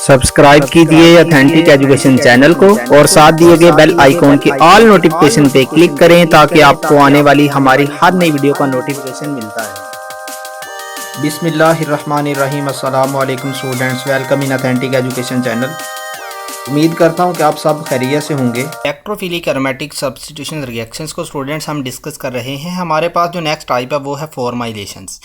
Subscribe कीजिए authentic education channel को और साथ दिए गए बेल आइकॉन के ऑल नोटिफिकेशन पे क्लिक करें ताकि आपको आने वाली हमारी हर नई वीडियो का नोटिफिकेशन मिलता रहे। बिस्मिल्लाहिर्रहमानिर्रहीम। अस्सलाम वालेकुम students, welcome in authentic education channel. उम्मीद करता हूं कि आप सब खैरियत से होंगे। इलेक्ट्रोफिलिक एरोमेटिक सब्स्टिट्यूशन रिएक्शंस को स्टूडेंट्स हम डिस्कस कर रहे हैं। हमारे पास जो नेक्स्ट टाइप है वो है फॉर्माइलेशंस।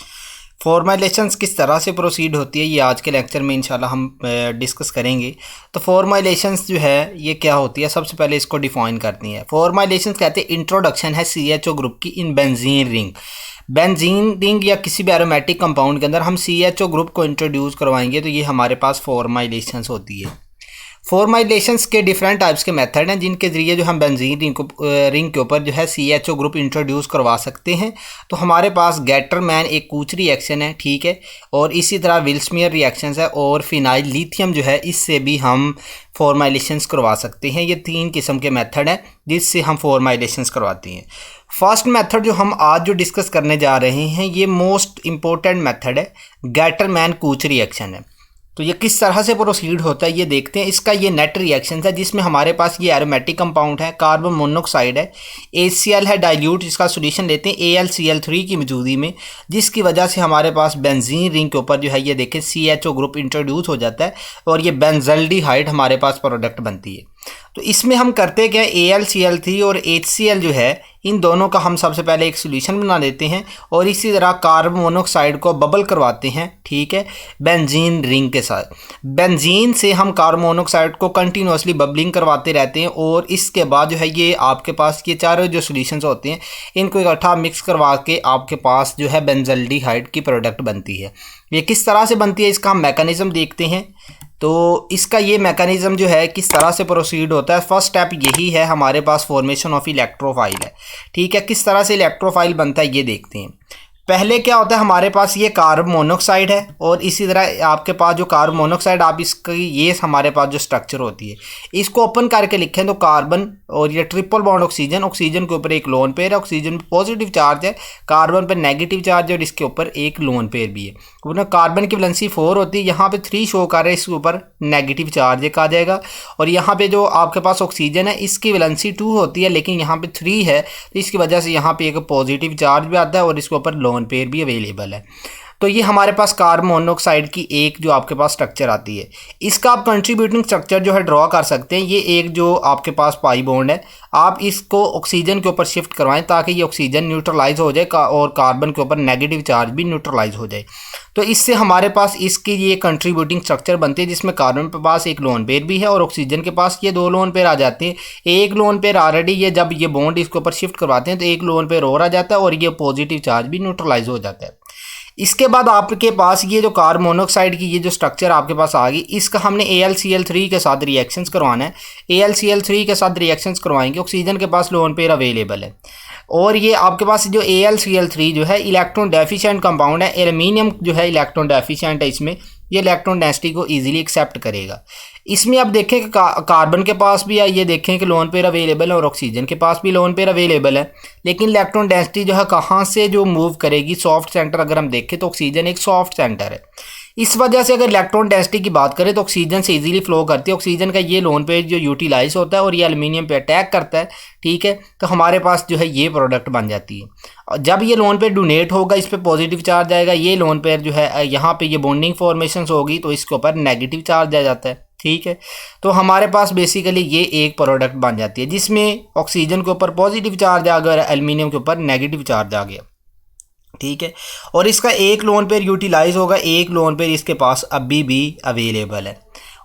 फॉर्माइलेशंस किस तरह से प्रोसीड होती है ये आज के लेक्चर में इंशाल्लाह हम डिस्कस करेंगे। तो फॉर्माइलेशंस जो है ये क्या होती है, सबसे पहले इसको डिफाइन करती हैं। फॉर्माइलेशंस कहते हैं इंट्रोडक्शन है CHO ग्रुप की in benzene ring. Benzene ring या किसी भी एरोमेटिक कंपाउंड के अंदर हम CHO ग्रुप को इंट्रोड्यूस करवाएंगे तो ये हमारे पास फॉर्माइलेशंस होती है। फॉर्माइलेशंस के डिफरेंट टाइप्स के मेथड हैं जिनके ज़रिए जो हम बेंजीन रिंग के ऊपर जो है CHO ग्रुप इंट्रोड्यूस करवा सकते हैं। तो हमारे पास गेटरमैन एक कूच रिएक्शन है, ठीक है, और इसी तरह विल्समियर रिएक्शंस है और फिनाइल लिथियम जो है इससे भी हम फॉर्माइलेशंस करवा सकते हैं। ये 3 किस्म के मेथड हैं जिससे हम फॉर्माइलेशंस करवाते हैं। फर्स्ट मेथड जो हम आज जो डिस्कस करने जा रहे हैं ये मोस्ट इम्पोर्टेंट मेथड है, गेटरमैन कूच रिएक्शन है। तो ये किस तरह से प्रोसीड होता है ये देखते हैं। इसका ये नेट रिएक्शन है जिसमें हमारे पास ये एरोमेटिक कंपाउंड है, कार्बन मोनोऑक्साइड है, HCl है डाइल्यूट, जिसका सोल्यूशन लेते हैं AlCl3 की मौजूदगी में, जिसकी वजह से हमारे पास बेंजीन रिंग के ऊपर जो है ये देखें CHO ग्रुप इंट्रोड्यूस हो जाता है और ये बेंजल्डिहाइड हमारे पास प्रोडक्ट बनती है। तो इसमें हम करते क्या, AlCl3 और HCl जो है इन दोनों का हम सबसे पहले एक सोल्यूशन बना देते हैं और इसी तरह कार्बन मोनोऑक्साइड को बबल करवाते हैं, ठीक है, बेंजीन रिंग के साथ। बेंजीन से हम कार्बन मोनोऑक्साइड को कंटिन्यूसली बबलिंग करवाते रहते हैं और इसके बाद जो है ये आपके पास ये चारों जो सोल्यूशंस होते हैं इनको इकट्ठा मिक्स करवा के आपके पास जो है बेंजल्डिहाइड की प्रोडक्ट बनती है। ये किस तरह से बनती है इसका हम मैकेनिज्म देखते हैं। तो इसका ये मैकेनिज्म जो है किस तरह से प्रोसीड होता है, फर्स्ट स्टेप यही है, हमारे पास फॉर्मेशन ऑफ इलेक्ट्रोफाइल है, ठीक है। किस तरह से इलेक्ट्रोफाइल बनता है ये देखते हैं। पहले क्या होता है, हमारे पास ये कार्बन मोनोऑक्साइड है और इसी तरह आपके पास जो कार्बन मोनोऑक्साइड आप इसकी ये हमारे पास जो स्ट्रक्चर होती है इसको ओपन करके लिखें तो कार्बन और ये ट्रिपल बॉन्ड ऑक्सीजन, ऑक्सीजन के ऊपर एक लोन पेयर है, ऑक्सीजन पे पॉजिटिव चार्ज है, कार्बन पर नेगेटिव चार्ज है और इसके ऊपर एक लोन पेयर भी है। कार्बन की वैलेंसी 4 होती है, यहाँ पे 3 शो कर रहा है, इसके ऊपर नेगेटिव चार्ज एक आ जाएगा। और यहाँ पे जो आपके पास ऑक्सीजन है इसकी वैलेंसी 2 होती है लेकिन यहाँ पे 3 है, तो इसकी वजह से यहाँ पे एक पॉजिटिव चार्ज भी आता है और इसके ऊपर लोन पेयर भी अवेलेबल है। तो ये हमारे पास कार्बन मोनोऑक्साइड की एक जो आपके पास स्ट्रक्चर आती है। इसका आप कंट्रीब्यूटिंग स्ट्रक्चर जो है ड्रॉ कर सकते हैं। ये एक जो आपके पास पाई बॉन्ड है आप इसको ऑक्सीजन के ऊपर शिफ्ट करवाएं ताकि ये ऑक्सीजन न्यूट्रलाइज हो जाए और कार्बन के ऊपर नेगेटिव चार्ज भी न्यूट्रलाइज हो जाए। तो इससे हमारे पास इसकी ये कंट्रीब्यूटिंग स्ट्रक्चर बनती है जिसमें कार्बन के पास एक लोन पेयर भी है और ऑक्सीजन के पास ये 2 लोन पेयर आ जाते हैं। एक लोन पेयर ऑलरेडी ये जब ये बॉन्ड इसके ऊपर शिफ्ट करवाते हैं तो एक लोन पेयर और आ जाता है और ये पॉजिटिव चार्ज भी न्यूट्रलाइज हो जाता है। इसके बाद आपके पास ये जो कार्बन मोनोऑक्साइड की ये जो स्ट्रक्चर आपके पास आ गई, इसका हमने AlCl3 के साथ रिएक्शंस करवाना है। AlCl3 के साथ रिएक्शंस करवाएंगे, ऑक्सीजन के पास लोन पेयर अवेलेबल है और ये आपके पास जो AlCl3 जो है इलेक्ट्रॉन डेफिशिएंट कंपाउंड है, एल्युमिनियम जो है इलेक्ट्रॉन डेफिशिएंट है, इसमें ये इलेक्ट्रॉन डेंसिटी को इजीली एक्सेप्ट करेगा। इसमें आप देखें कि कार्बन के पास भी है, ये देखें कि लोन पेयर अवेलेबल है और ऑक्सीजन के पास भी लोन पेयर अवेलेबल है, लेकिन इलेक्ट्रॉन डेंसिटी जो है कहाँ से जो मूव करेगी, सॉफ्ट सेंटर अगर हम देखें तो ऑक्सीजन एक सॉफ्ट सेंटर है। इस वजह से अगर इलेक्ट्रॉन डेंसिटी की बात करें तो ऑक्सीजन से इजीली फ्लो करती है। ऑक्सीजन का ये लोन पेयर जो यूटिलाइज होता है और ये एल्युमिनियम पे अटैक करता है, ठीक है, तो हमारे पास जो है ये प्रोडक्ट बन जाती है। और जब ये लोन पेयर डोनेट होगा इस पर पॉजिटिव चार्ज आएगा, ये लोन पेयर जो है यहाँ पे ये बॉन्डिंग फॉर्मेशन होगी तो इसके ऊपर नेगेटिव चार्ज आ जाता है, ठीक है। तो हमारे पास बेसिकली ये एक प्रोडक्ट बन जाती है जिसमें ऑक्सीजन के ऊपर पॉजिटिव चार्ज आ गया और एल्युमिनियम के ऊपर नेगेटिव चार्ज आ गया, ठीक है। और इसका एक लोन पेयर यूटिलाइज होगा, एक लोन पेयर इसके पास अभी भी अवेलेबल है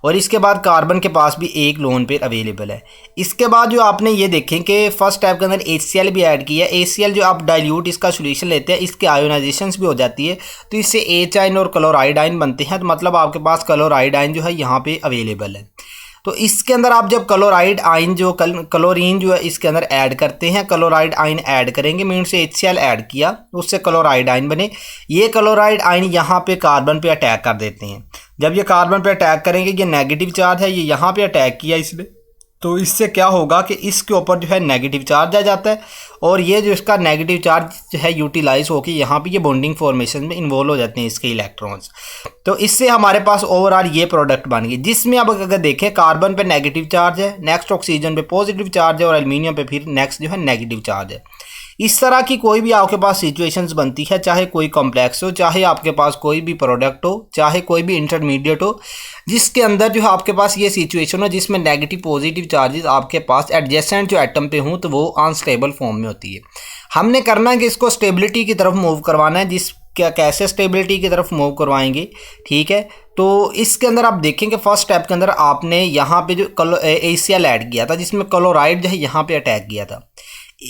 और इसके बाद कार्बन के पास भी एक लोन पेयर अवेलेबल है। इसके बाद जो आपने ये देखें कि फर्स्ट स्टेप के अंदर HCl भी ऐड किया है। HCl जो आप डाइल्यूट इसका सोल्यूशन लेते हैं इसके आयोनाइजेशंस भी हो जाती है तो इससे H आयन और क्लोराइड आयन बनते हैं। तो मतलब आपके पास क्लोराइड आयन जो है यहाँ पे अवेलेबल है। तो इसके अंदर आप जब क्लोराइड आयन जो क्लोरीन जो है इसके अंदर ऐड करते हैं, क्लोराइड आयन ऐड करेंगे, मीन से HCl ऐड किया उससे क्लोराइड आयन बने। ये क्लोराइड आयन यहाँ पे कार्बन पे अटैक कर देते हैं। जब ये कार्बन पे अटैक करेंगे, ये नेगेटिव चार्ज है, ये यहाँ पे अटैक किया इसने तो इससे क्या होगा कि इसके ऊपर जो है नेगेटिव चार्ज आ जाता है और ये जो इसका नेगेटिव चार्ज जो है यूटिलाइज होकर यहाँ पे ये बॉन्डिंग फॉर्मेशन में इन्वॉल्व हो जाते हैं इसके इलेक्ट्रॉन्स। तो इससे हमारे पास ओवरऑल ये प्रोडक्ट बन गई, जिसमें अब अगर देखें कार्बन पे नेगेटिव चार्ज है, नेक्स्ट ऑक्सीजन पे पॉजिटिव चार्ज है और एल्युमिनियम पे फिर नेक्स्ट जो है नेगेटिव चार्ज है। इस तरह की कोई भी आपके पास सिचुएशंस बनती है, चाहे कोई कॉम्प्लेक्स हो, चाहे आपके पास कोई भी प्रोडक्ट हो, चाहे कोई भी इंटरमीडिएट हो, जिसके अंदर जो है आपके पास ये सिचुएशन हो जिसमें नेगेटिव पॉजिटिव चार्जेस आपके पास एडजेसेंट जो एटम पे हों तो वो अनस्टेबल फॉर्म में होती है। हमने करना है कि इसको स्टेबिलिटी की तरफ मूव करवाना है। जिस क्या कैसे स्टेबिलिटी की तरफ मूव करवाएंगे, ठीक है। तो इसके अंदर आप देखेंगे फर्स्ट स्टेप के अंदर आपने यहाँ पे जो ACl ऐड किया था जिसमें क्लोराइड जो है यहाँ पे अटैक किया था।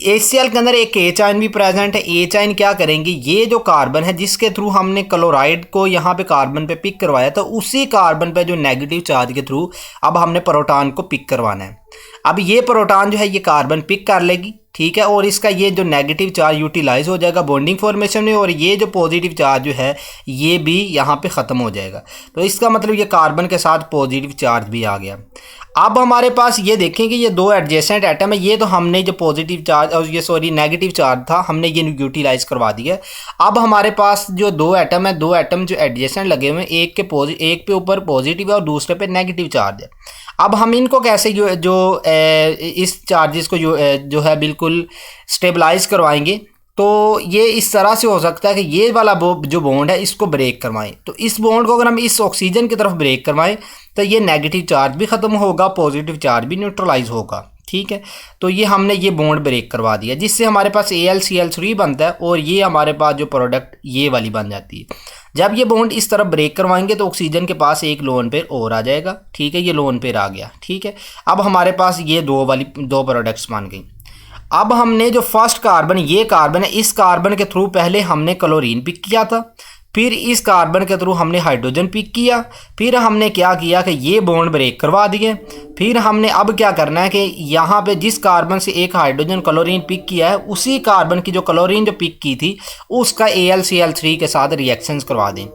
ACl के अंदर एक H आयन भी प्रेजेंट है। H आयन क्या करेंगे, ये जो कार्बन है जिसके थ्रू हमने क्लोराइड को यहाँ पे कार्बन पे पिक करवाया था, उसी कार्बन पे जो नेगेटिव चार्ज के थ्रू अब हमने प्रोटॉन को पिक करवाना है। अब ये प्रोटॉन जो है ये कार्बन पिक कर लेगी, ठीक है, और इसका ये जो नेगेटिव चार्ज यूटिलाइज हो जाएगा बॉन्डिंग फॉर्मेशन में और ये जो पॉजिटिव चार्ज जो है ये भी यहाँ पे ख़त्म हो जाएगा। तो इसका मतलब ये कार्बन के साथ पॉजिटिव चार्ज भी आ गया। अब हमारे पास ये देखें कि ये दो एडजेसेंट एटम है, ये तो हमने जो पॉजिटिव चार्ज और ये सॉरी नेगेटिव चार्ज था हमने ये यूटिलाइज करवा दिया। अब हमारे पास जो दो एटम है, दो एटम जो एडजेसेंट लगे हुए हैं, एक पे ऊपर पॉजिटिव है और दूसरे पे नेगेटिव चार्ज है। अब हम इनको कैसे इस चार्जेस को जो है बिल्कुल स्टेबलाइज करवाएंगे, तो ये इस तरह से हो सकता है कि ये वाला जो बॉन्ड है इसको ब्रेक करवाएं। तो इस बॉन्ड को अगर हम इस ऑक्सीजन की तरफ ब्रेक करवाएं तो ये नेगेटिव चार्ज भी ख़त्म होगा, पॉजिटिव चार्ज भी न्यूट्रलाइज होगा, ठीक है। तो ये हमने ये बॉन्ड ब्रेक करवा दिया जिससे हमारे पास AlCl3 बनता है और ये हमारे पास जो प्रोडक्ट ये वाली बन जाती है। जब ये बॉन्ड इस तरफ ब्रेक करवाएंगे तो ऑक्सीजन के पास एक लोन पेयर और आ जाएगा, ठीक है, ये लोन पेयर आ गया, ठीक है। अब हमारे पास ये दो प्रोडक्ट्स बन गई। अब हमने जो फर्स्ट कार्बन ये कार्बन है, इस कार्बन के थ्रू पहले हमने क्लोरीन पिक किया था, फिर इस कार्बन के थ्रू हमने हाइड्रोजन पिक किया, फिर हमने क्या किया कि ये बॉन्ड ब्रेक करवा दिए। फिर हमने अब क्या करना है कि यहाँ पे जिस कार्बन से एक हाइड्रोजन क्लोरीन पिक किया है उसी कार्बन की जो क्लोरीन जो पिक की थी उसका AlCl3 के साथ रिएक्शंस करवा दें।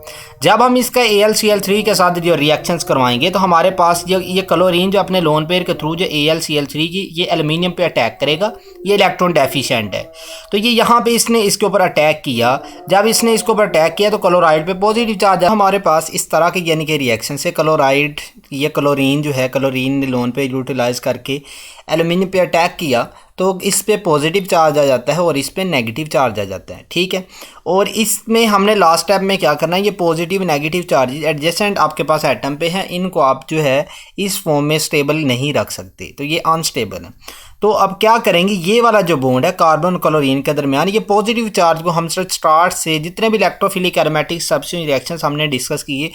जब हम इसका AlCl3 के साथ जो रिएक्शंस करवाएंगे तो हमारे पास ये क्लोरीन जो अपने लोन पेयर के थ्रू जो AlCl3 की ये एल्युमिनियम पे अटैक करेगा, ये इलेक्ट्रॉन डेफिशिएंट है। तो ये यहाँ पे इसने इसके ऊपर अटैक किया, जब इसने इसके ऊपर अटैक किया तो क्लोराइड पे पॉजिटिव चार्ज है हमारे पास। इस तरह के यानी कि रिएक्शन से क्लोराइड ये क्लोरीन जो है क्लोरीन ने लोन पे यूटिलाइज करके एल्युमिनियम पे अटैक किया तो इस पे पॉजिटिव चार्ज आ जाता है और इस पे नेगेटिव चार्ज आ जाता है, ठीक है। और इसमें हमने लास्ट स्टेप में क्या करना है, ये पॉजिटिव नेगेटिव चार्जेस एडजेसेंट आपके पास एटम पे हैं, इनको आप जो है इस फॉर्म में स्टेबल नहीं रख सकते, तो ये अनस्टेबल है। तो अब क्या करेंगे, ये वाला जो बॉन्ड है कार्बन क्लोरीन के दरमियान, ये पॉजिटिव चार्ज को हम स्टार्ट से जितने भी इलेक्ट्रोफिलिक एरोमेटिक सब्स्टिट्यूशन रिएक्शंस हमने डिस्कस किए,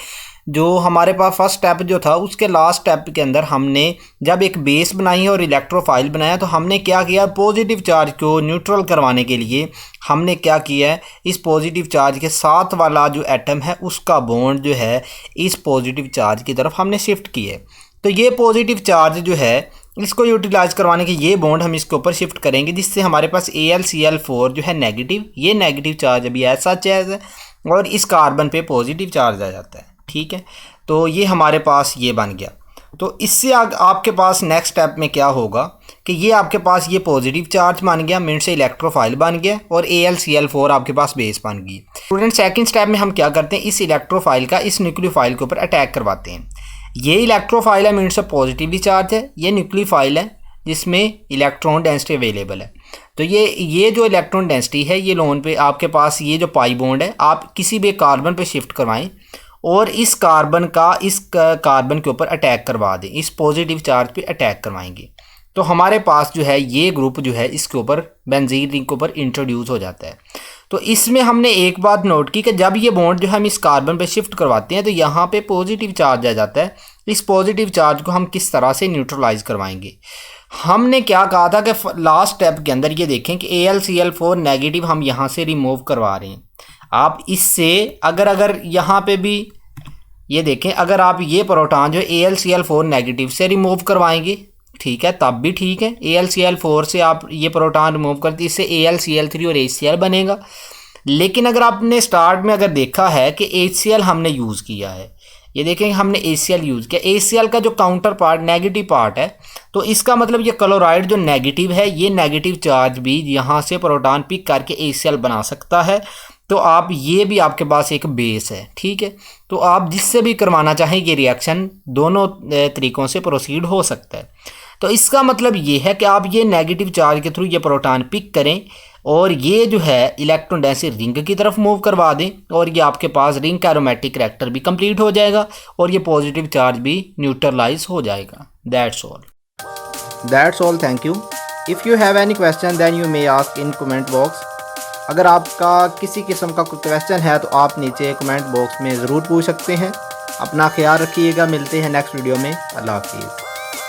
जो हमारे पास फर्स्ट स्टेप जो था उसके लास्ट स्टेप के अंदर हमने जब एक बेस बनाई है और इलेक्ट्रोफाइल बनाया तो हमने क्या किया, पॉजिटिव चार्ज को न्यूट्रल करवाने के लिए हमने क्या किया है, इस पॉजिटिव चार्ज के साथ वाला जो एटम है उसका बॉन्ड जो है इस पॉजिटिव चार्ज की तरफ हमने शिफ्ट किया है। तो ये पॉजिटिव चार्ज जो है इसको यूटिलाइज करवाने के ये बॉन्ड हम इसके ऊपर शिफ्ट करेंगे जिससे हमारे पास AlCl4 जो है नेगेटिव, ये नेगेटिव चार्ज अभी ऐसा चार्ज है और इस कार्बन पे पॉजिटिव चार्ज आ जाता है, ठीक है। तो ये हमारे पास ये बन गया। तो इससे आपके पास नेक्स्ट स्टेप में क्या होगा कि ये आपके पास ये पॉजिटिव चार्ज बन गया, मीन से इलेक्ट्रोफाइल बन गया और AlCl4 आपके पास बेस बन गई। स्टूडेंट सेकंड स्टेप में हम क्या करते हैं, इस इलेक्ट्रोफाइल का इस न्यूक्लियोफाइल के ऊपर अटैक करवाते हैं। ये इलेक्ट्रोफाइल है, मीन से पॉजिटिवली चार्ज है, ये न्यूक्लियोफाइल है जिसमें इलेक्ट्रॉन डेंसिटी अवेलेबल है। तो ये जो इलेक्ट्रॉन डेंसिटी है ये लोन पे आपके पास ये जो पाई बॉन्ड है आप किसी भी कार्बन पे शिफ्ट करवाएं और इस कार्बन के ऊपर अटैक करवा दें, इस पॉजिटिव चार्ज पे अटैक करवाएंगे। तो हमारे पास जो है ये ग्रुप जो है इसके ऊपर बेंजीन रिंग के ऊपर इंट्रोड्यूस हो जाता है। तो इसमें हमने एक बात नोट की कि जब ये बॉन्ड जो हम इस कार्बन पे शिफ्ट करवाते हैं तो यहाँ पे पॉजिटिव चार्ज आ जाता है। इस पॉजिटिव चार्ज को हम किस तरह से न्यूट्रलाइज करवाएंगे, हमने क्या कहा था कि लास्ट स्टेप के अंदर ये देखें कि AlCl4 नेगेटिव हम यहाँ से रिमूव करवा रहे हैं। आप इससे अगर यहाँ पे भी ये देखें, अगर आप ये प्रोटॉन जो AlCl4 नेगेटिव से रिमूव करवाएंगे, ठीक है, तब भी ठीक है। AlCl4 से आप ये प्रोटॉन रिमूव करते इससे AlCl3 और HCl बनेगा। लेकिन अगर आपने स्टार्ट में अगर देखा है कि HCl हमने यूज़ किया है, ये देखें हमने ACl यूज़ किया। ACl का जो काउंटर पार्ट नेगेटिव पार्ट है, तो इसका मतलब ये क्लोराइड जो नेगेटिव है, ये नेगेटिव चार्ज भी यहाँ से प्रोटॉन पिक करके ACl बना सकता है। तो आप ये भी आपके पास एक बेस है, ठीक है। तो आप जिससे भी करवाना चाहें ये रिएक्शन दोनों तरीक़ों से प्रोसीड हो सकता है। तो इसका मतलब ये है कि आप ये नेगेटिव चार्ज के थ्रू ये प्रोटॉन पिक करें और ये जो है इलेक्ट्रॉन डेंसिटी रिंग की तरफ मूव करवा दें और ये आपके पास रिंग का एरोमेटिक रिएक्टर भी कंप्लीट हो जाएगा और ये पॉजिटिव चार्ज भी न्यूट्रलाइज हो जाएगा। That's all. Thank you. If you have any question then you may ask in comment box. अगर आपका किसी किस्म का कोई क्वेश्चन है तो आप नीचे कमेंट बॉक्स में ज़रूर पूछ सकते हैं। अपना ख्याल रखिएगा, मिलते हैं नेक्स्ट वीडियो में। अल्लाह हाफिज़।